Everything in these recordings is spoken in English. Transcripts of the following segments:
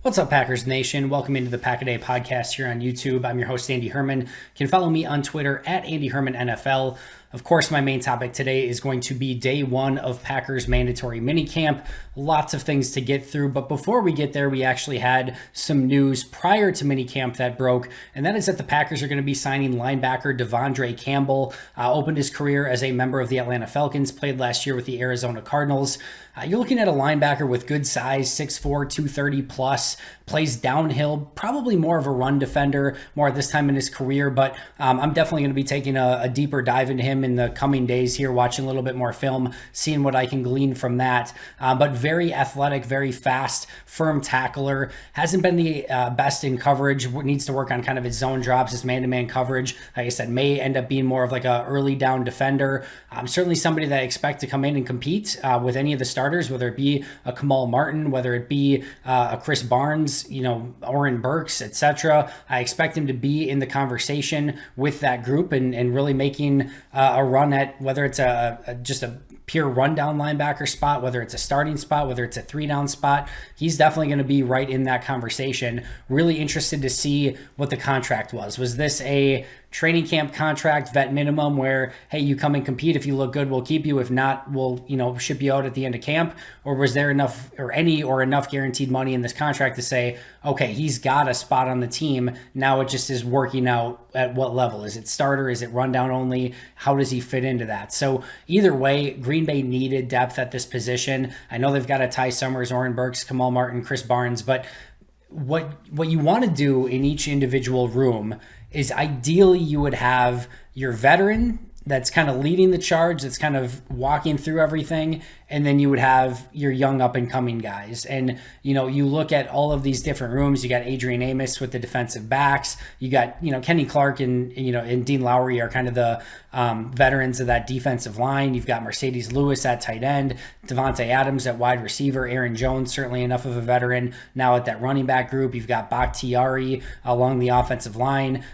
What's up, Packers Nation? Welcome into the Pack a Day podcast here on YouTube. I'm your host, Andy Herman. You can follow me on Twitter at Andy Herman NFL. Of course, my main topic today is going to be day one of Packers mandatory minicamp. Lots of things to get through, but before we get there, we actually had some news prior to minicamp that broke, and that is that the Packers are going to be signing linebacker Devondre Campbell. Opened his career as a member of the Atlanta Falcons, played last year with the Arizona Cardinals. You're looking at a linebacker with good size, 6'4", 230 plus, plays downhill, probably more of a run defender, more at this time in his career, but I'm definitely going to be taking a deeper dive into him in the coming days here, watching a little bit more film, seeing what I can glean from that. But very athletic, very fast, firm tackler. Hasn't been the best in coverage. Needs to work on kind of his zone drops, his man-to-man coverage. Like I said, may end up being more of like a early down defender. Certainly somebody that I expect to come in and compete with any of the starters, whether it be a Kamal Martin, whether it be a Chris Barnes, Oren Burks, etc. I expect him to be in the conversation with that group and really making a run at whether it's just a pure rundown linebacker spot, whether it's a starting spot, whether it's a 3-down spot. He's definitely going to be right in that conversation. Really interested to see what the contract was. Was this a training camp contract, vet minimum, where, hey, you come and compete. If you look good, we'll keep you. If not, we'll, ship you out at the end of camp? Or was there enough guaranteed money in this contract to say, okay, he's got a spot on the team. Now it just is working out at what level? Is it starter? Is it rundown only? How does he fit into that? So either way, Green Bay needed depth at this position. I know they've got a Ty Summers, Oren Burks, Kamal Martin, Chris Barnes, but what you want to do in each individual room is ideally you would have your veteran that's kind of leading the charge, that's kind of walking through everything, and then you would have your young up-and-coming guys. And, you look at all of these different rooms. You got Adrian Amos with the defensive backs. You got, Kenny Clark and Dean Lowry are kind of the veterans of that defensive line. You've got Mercedes Lewis at tight end, Devontae Adams at wide receiver, Aaron Jones, certainly enough of a veteran now at that running back group. You've got Bakhtiari along the offensive line,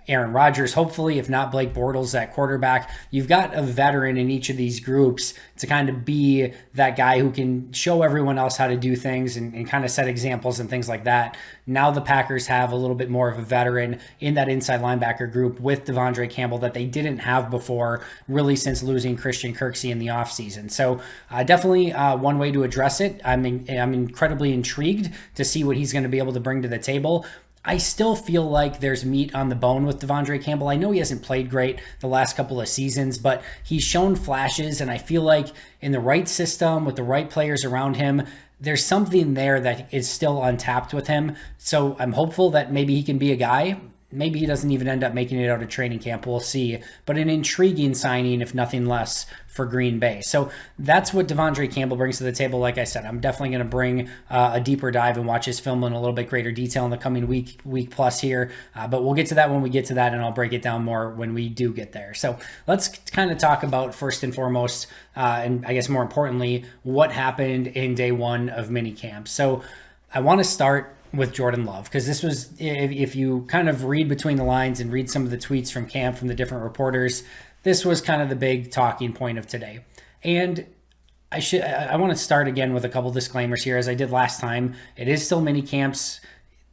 Aaron Rodgers, hopefully, if not Blake Bortles at quarterback. You've got a veteran in each of these groups to kind of be that guy who can show everyone else how to do things and kind of set examples and things like that. Now the Packers have a little bit more of a veteran in that inside linebacker group with Devondre Campbell that they didn't have before, really since losing Christian Kirksey in the offseason. So definitely one way to address it. I'm incredibly intrigued to see what he's going to be able to bring to the table. I still feel like there's meat on the bone with Devondre Campbell. I know he hasn't played great the last couple of seasons, but he's shown flashes, and I feel like in the right system with the right players around him, there's something there that is still untapped with him. So I'm hopeful that maybe he can be a guy. Maybe he doesn't even end up making it out of training camp. We'll see. But an intriguing signing, if nothing less, for Green Bay. So that's what Devondre Campbell brings to the table. Like I said, I'm definitely going to bring a deeper dive and watch his film in a little bit greater detail in the coming week plus here. But we'll get to that when we get to that, and I'll break it down more when we do get there. So let's kind of talk about, first and foremost, and I guess more importantly, what happened in day one of minicamp. So I want to start with Jordan Love, because this was, if you kind of read between the lines and read some of the tweets from camp from the different reporters, this was kind of the big talking point of today. And I want to start again with a couple disclaimers here, as I did last time. It is still mini camps.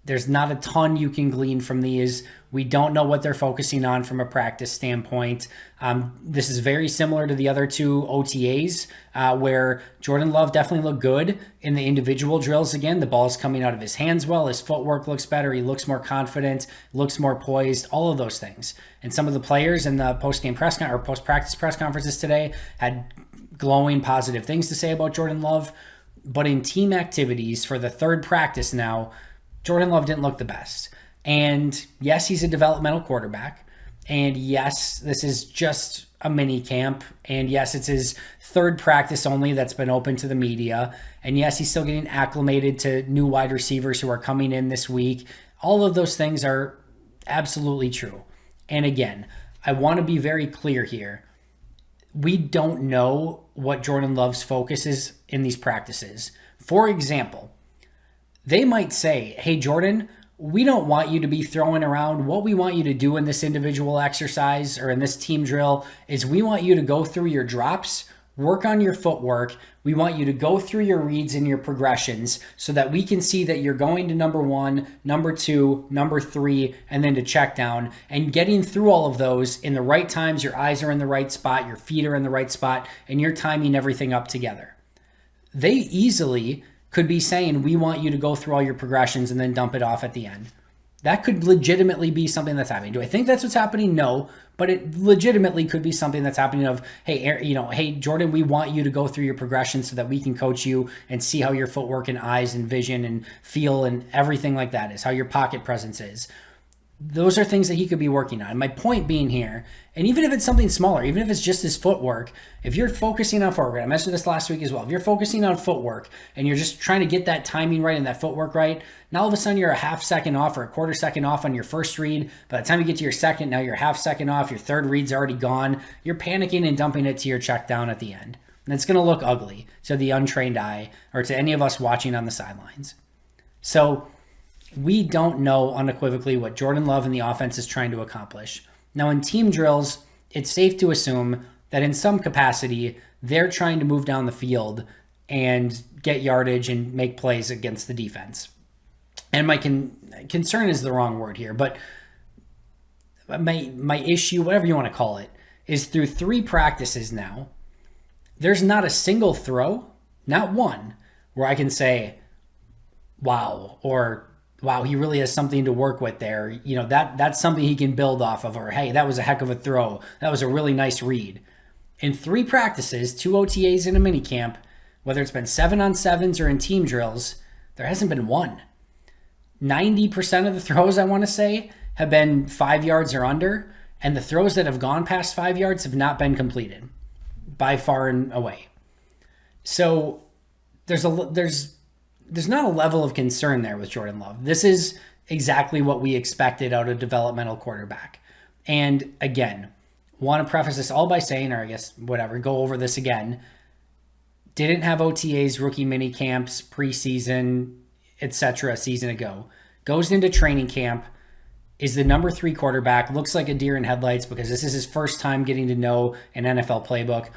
There's not a ton you can glean from these. We don't know what they're focusing on from a practice standpoint. This is very similar to the other two OTAs, where Jordan Love definitely looked good in the individual drills. Again, the ball's coming out of his hands well. His footwork looks better. He looks more confident, looks more poised, all of those things. And some of the players in the post-game post-practice press conferences today had glowing positive things to say about Jordan Love. But in team activities for the third practice now, Jordan Love didn't look the best. And yes, he's a developmental quarterback. And yes, this is just a mini camp. And yes, it's his third practice only that's been open to the media. And yes, he's still getting acclimated to new wide receivers who are coming in this week. All of those things are absolutely true. And again, I want to be very clear here. We don't know what Jordan Love's focus is in these practices. For example, they might say, hey, Jordan, we don't want you to be throwing around. What we want you to do in this individual exercise or in this team drill is we want you to go through your drops work on your footwork. We want you to go through your reads and your progressions so that we can see that you're going to number 1, number 2, number 3, and then to check down, and getting through all of those in the right times. Your eyes are in the right spot, your feet are in the right spot, and you're timing everything up together. They easily could be saying, we want you to go through all your progressions and then dump it off at the end. That could legitimately be something that's happening. Do I think that's what's happening? No, but it legitimately could be something that's happening of, hey, Jordan, we want you to go through your progression so that we can coach you and see how your footwork and eyes and vision and feel and everything like that is, how your pocket presence is. Those are things that he could be working on. My point being here, and even if it's something smaller, even if it's just his footwork, if you're focusing on footwork, I mentioned this last week as well, if you're focusing on footwork and you're just trying to get that timing right and that footwork right, now all of a sudden you're a half second off or a quarter second off on your first read. By the time you get to your second, now you're a half second off, your third read's already gone. You're panicking and dumping it to your check down at the end. And it's going to look ugly to the untrained eye or to any of us watching on the sidelines. So we don't know unequivocally what Jordan Love and the offense is trying to accomplish. Now, in team drills, it's safe to assume that in some capacity, they're trying to move down the field and get yardage and make plays against the defense. And my concern is the wrong word here, but my issue, whatever you want to call it, is through 3 practices now, there's not a single throw, not one, where I can say, wow, or wow, he really has something to work with there. That's something he can build off of, or hey, that was a heck of a throw. That was a really nice read. In 3 practices, 2 OTAs and a minicamp, whether it's been 7-on-7s or in team drills, there hasn't been one. 90% of the throws, I want to say, have been 5 yards or under, and the throws that have gone past 5 yards have not been completed by far and away. So there's not a level of concern there with Jordan Love. This is exactly what we expected out of a developmental quarterback. And again, want to preface this all by saying, or I guess whatever, go over this again. Didn't have OTAs, rookie mini camps, preseason, etc. a season ago. Goes into training camp, is the number 3 quarterback, looks like a deer in headlights because this is his first time getting to know an NFL playbook.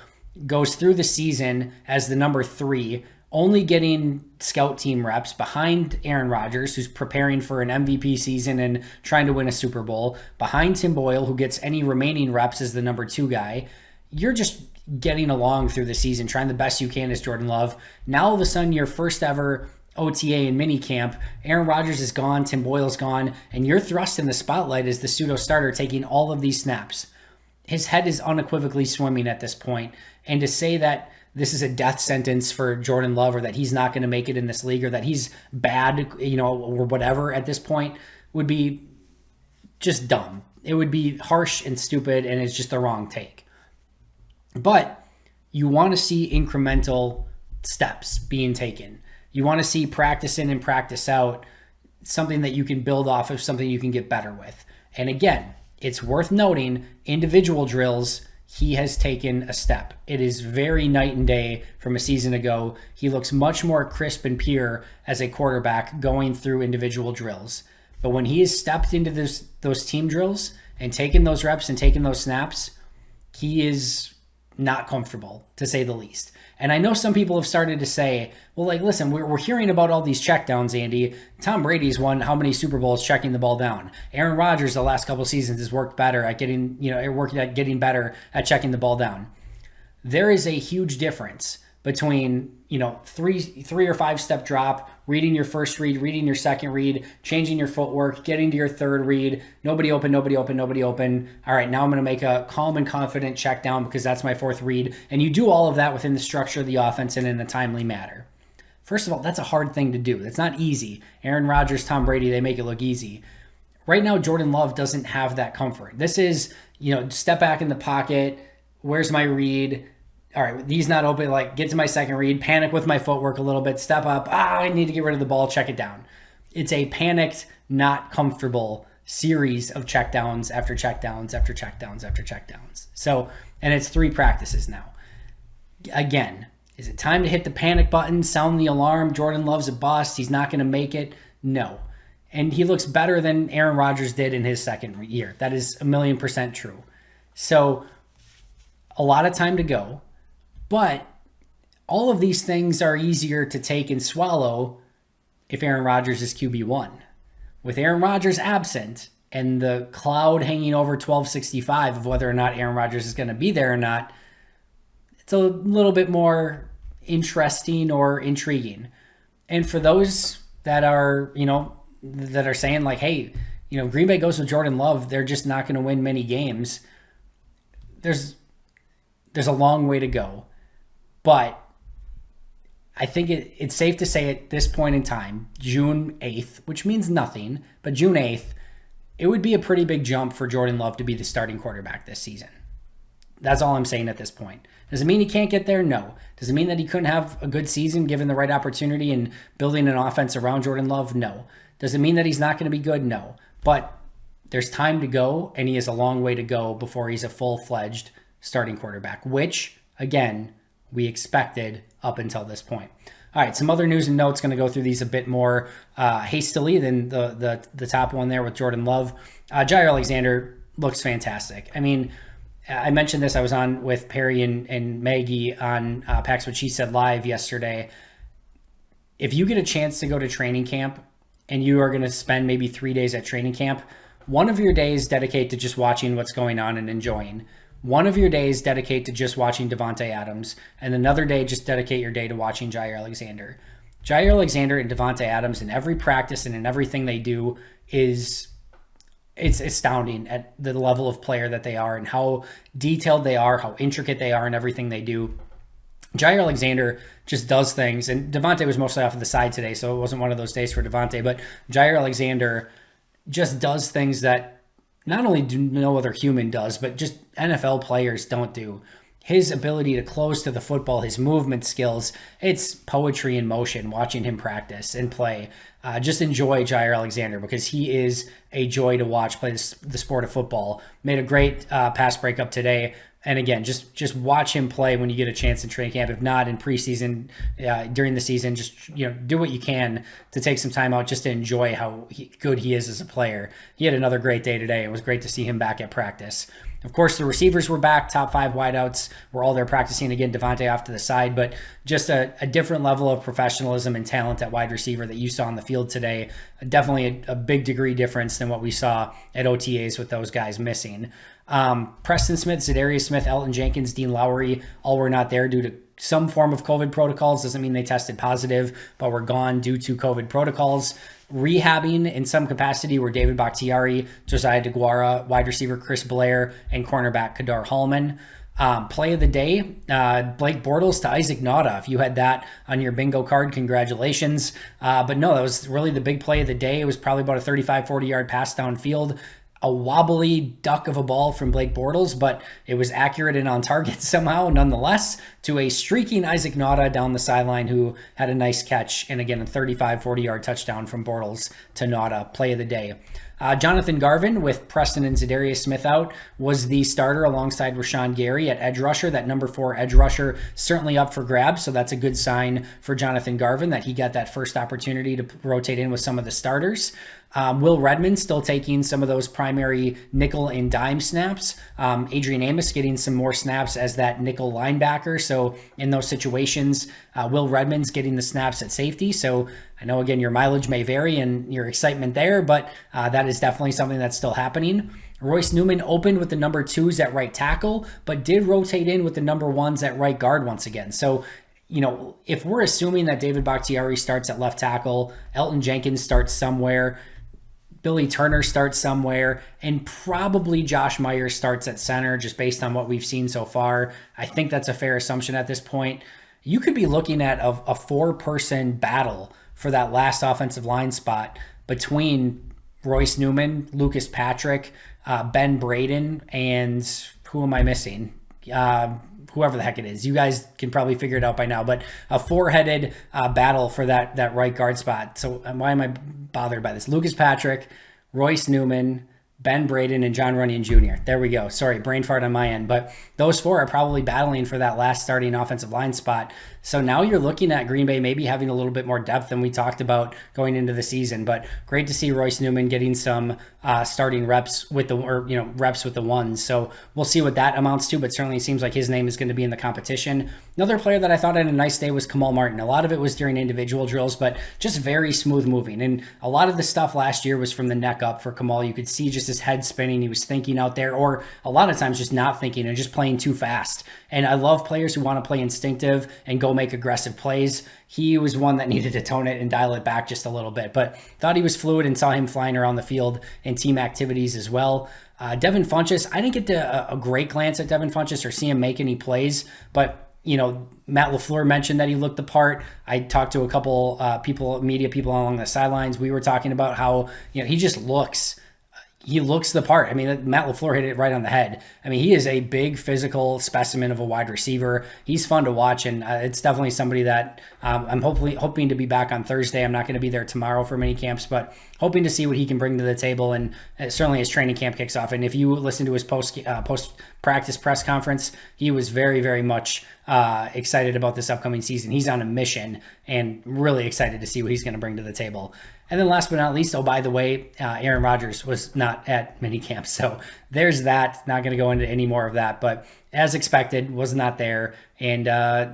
Goes through the season as the number 3, only getting scout team reps behind Aaron Rodgers, who's preparing for an MVP season and trying to win a Super Bowl, behind Tim Boyle, who gets any remaining reps as the number 2 guy. You're just getting along through the season, trying the best you can as Jordan Love. Now all of a sudden, your first ever OTA and minicamp, Aaron Rodgers is gone, Tim Boyle's gone, and you're thrust in the spotlight as the pseudo starter taking all of these snaps. His head is unequivocally swimming at this point, and to say that this is a death sentence for Jordan Love or that he's not going to make it in this league or that he's bad, or whatever at this point would be just dumb. It would be harsh and stupid, and it's just the wrong take. But you want to see incremental steps being taken. You want to see practice in and practice out, something that you can build off of, something you can get better with. And again, it's worth noting, individual drills, he has taken a step. It is very night and day from a season ago. He looks much more crisp and pure as a quarterback going through individual drills. But when he has stepped into those team drills and taken those reps and taken those snaps, he is not comfortable, to say the least. And I know some people have started to say, well, listen, we're hearing about all these checkdowns, Andy. Tom Brady's won how many Super Bowls checking the ball down? Aaron Rodgers the last couple of seasons has worked better at getting better at checking the ball down. There is a huge difference between, 3 or 5 step drop, reading your first read, reading your second read, changing your footwork, getting to your third read, nobody open. All right, now I'm going to make a calm and confident check down because that's my 4th read. And you do all of that within the structure of the offense and in a timely manner. First of all, that's a hard thing to do. That's not easy. Aaron Rodgers, Tom Brady, they make it look easy. Right now, Jordan Love doesn't have that comfort. This is, step back in the pocket. Where's my read? All right, he's not open, get to my second read, panic with my footwork a little bit, step up, I need to get rid of the ball, check it down. It's a panicked, not comfortable series of checkdowns after checkdowns after checkdowns after checkdowns. So, and it's 3 practices now. Again, is it time to hit the panic button, sound the alarm, Jordan Love's a bust, he's not going to make it? No. And he looks better than Aaron Rodgers did in his second year. That is 1,000,000% true. So, a lot of time to go. But all of these things are easier to take and swallow if Aaron Rodgers is QB1. With Aaron Rodgers absent and the cloud hanging over 1265 of whether or not Aaron Rodgers is going to be there or not, it's a little bit more interesting or intriguing. And for those that are, that are saying like, hey, Green Bay goes with Jordan Love, they're just not going to win many games. There's a long way to go. But I think it's safe to say at this point in time, June 8th, which means nothing, but June 8th, it would be a pretty big jump for Jordan Love to be the starting quarterback this season. That's all I'm saying at this point. Does it mean he can't get there? No. Does it mean that he couldn't have a good season given the right opportunity and building an offense around Jordan Love? No. Does it mean that he's not going to be good? No. But there's time to go, and he has a long way to go before he's a full-fledged starting quarterback, which, again, we expected up until this point. All right, some other news and notes. Going to go through these a bit more hastily than the top one there with Jordan Love. Jair Alexander looks fantastic. I mean, I mentioned this. I was on with Perry and Maggie on Pax What She Said Live yesterday. If you get a chance to go to training camp and you are going to spend maybe 3 days at training camp, one of your days dedicate to just watching what's going on and enjoying. One of your days dedicate to just watching Davante Adams, and another day just dedicate your day to watching Jair Alexander. Jair Alexander and Davante Adams in every practice and in everything they do it's astounding at the level of player that they are and how detailed they are, how intricate they are in everything they do. Jair Alexander just does things, and Davante was mostly off of the side today, so it wasn't one of those days for Davante, but Jair Alexander just does things that not only do no other human does, but just NFL players don't do. His ability to close to the football, his movement skills, it's poetry in motion watching him practice and play. Just enjoy Jair Alexander because he is a joy to watch play the sport of football. Made a great pass breakup today. And again, just watch him play when you get a chance in training camp. If not in preseason, during the season, just do what you can to take some time out just to enjoy how good he is as a player. He had another great day today. It was great to see him back at practice. Of course, the receivers were back. Top 5 wideouts were all there practicing. Again, Davante off to the side, but just a different level of professionalism and talent at wide receiver that you saw on the field today. Definitely a big degree difference than what we saw at OTAs with those guys missing. Preston Smith, Zadarius Smith, Elton Jenkins, Dean Lowry, all were not there due to some form of COVID protocols. Doesn't mean they tested positive, but were gone due to COVID protocols. Rehabbing in some capacity were David Bakhtiari, Josiah DeGuara, wide receiver Chris Blair, and cornerback Kadar Hallman. Play of the day, Blake Bortles to Isaac Nauta. If you had that on your bingo card, congratulations. But no, that was really the big play of the day. It was probably about a 35, 40-yard pass downfield. A wobbly duck of a ball from Blake Bortles, but it was accurate and on target somehow nonetheless to a streaking Isaac Nauta down the sideline who had a nice catch. And again, a 35, 40-yard touchdown from Bortles to Nauta, play of the day. Jonathan Garvin, with Preston and Zadarius Smith out, was the starter alongside Rashawn Gary at edge rusher. That number 4 edge rusher certainly up for grabs, so that's a good sign for Jonathan Garvin that he got that first opportunity to rotate in with some of the starters. Will Redmond still taking some of those primary nickel and dime snaps. Adrian Amos getting some more snaps as that nickel linebacker. So in those situations, Will Redmond's getting the snaps at safety. So I know, again, your mileage may vary and your excitement there, but that is definitely something that's still happening. Royce Newman opened with the number 2s at right tackle, but did rotate in with the number 1s at right guard once again. So if we're assuming that David Bakhtiari starts at left tackle, Elton Jenkins starts somewhere, Billy Turner starts somewhere, and probably Josh Myers starts at center just based on what we've seen so far. I think that's a fair assumption at this point. You could be looking at a 4-person battle for that last offensive line spot between Royce Newman, Lucas Patrick, Ben Braden, and who am I missing? Whoever the heck it is. You guys can probably figure it out by now, but a 4-headed battle for that right guard spot. So why am I bothered by this? Lucas Patrick, Royce Newman, Ben Braden, and John Runyon Jr. There we go. Sorry, brain fart on my end. But those four are probably battling for that last starting offensive line spot. So now you're looking at Green Bay maybe having a little bit more depth than we talked about going into the season. But great to see Royce Newman getting some starting reps with the reps with the ones. So we'll see what that amounts to. But certainly it seems like his name is going to be in the competition. Another player that I thought had a nice day was Kamal Martin. A lot of it was during individual drills, but just very smooth moving. And a lot of the stuff last year was from the neck up for Kamal. You could see just his head spinning. He was thinking out there, or a lot of times just not thinking and just playing too fast. And I love players who want to play instinctive and go make aggressive plays. He was one that needed to tone it and dial it back just a little bit, but thought he was fluid and saw him flying around the field in team activities as well. Devin Funchess, I didn't get a great glance at Devin Funchess or see him make any plays, but Matt LaFleur mentioned that he looked the part. I talked to a couple media people along the sidelines. We were talking about how he just looks the part. I mean, Matt LaFleur hit it right on the head. I mean, he is a big physical specimen of a wide receiver. He's fun to watch, and it's definitely somebody that I'm hoping to be back on Thursday. I'm not going to be there tomorrow for mini camps, but hoping to see what he can bring to the table, and certainly as training camp kicks off. And if you listen to his post-practice press conference, he was very, very much excited about this upcoming season. He's on a mission and really excited to see what he's going to bring to the table. And then last but not least, by the way, Aaron Rodgers was not at minicamp. So there's that. Not going to go into any more of that. But as expected, was not there. And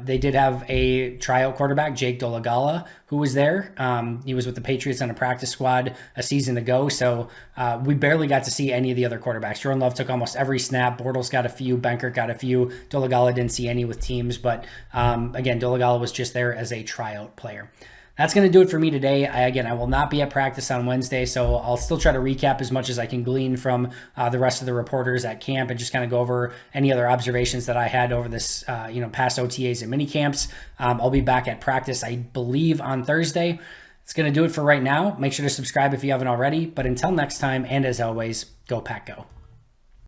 they did have a tryout quarterback, Jake Dolegala, who was there. He was with the Patriots on a practice squad a season ago. So we barely got to see any of the other quarterbacks. Jordan Love took almost every snap. Bortles got a few. Benkert got a few. Dolegala didn't see any with teams. But again, Dolegala was just there as a tryout player. That's going to do it for me today. I will not be at practice on Wednesday, so I'll still try to recap as much as I can glean from the rest of the reporters at camp and just kind of go over any other observations that I had over this, past OTAs and mini camps. I'll be back at practice, I believe, on Thursday. It's going to do it for right now. Make sure to subscribe if you haven't already. But until next time, and as always, go Pack Go.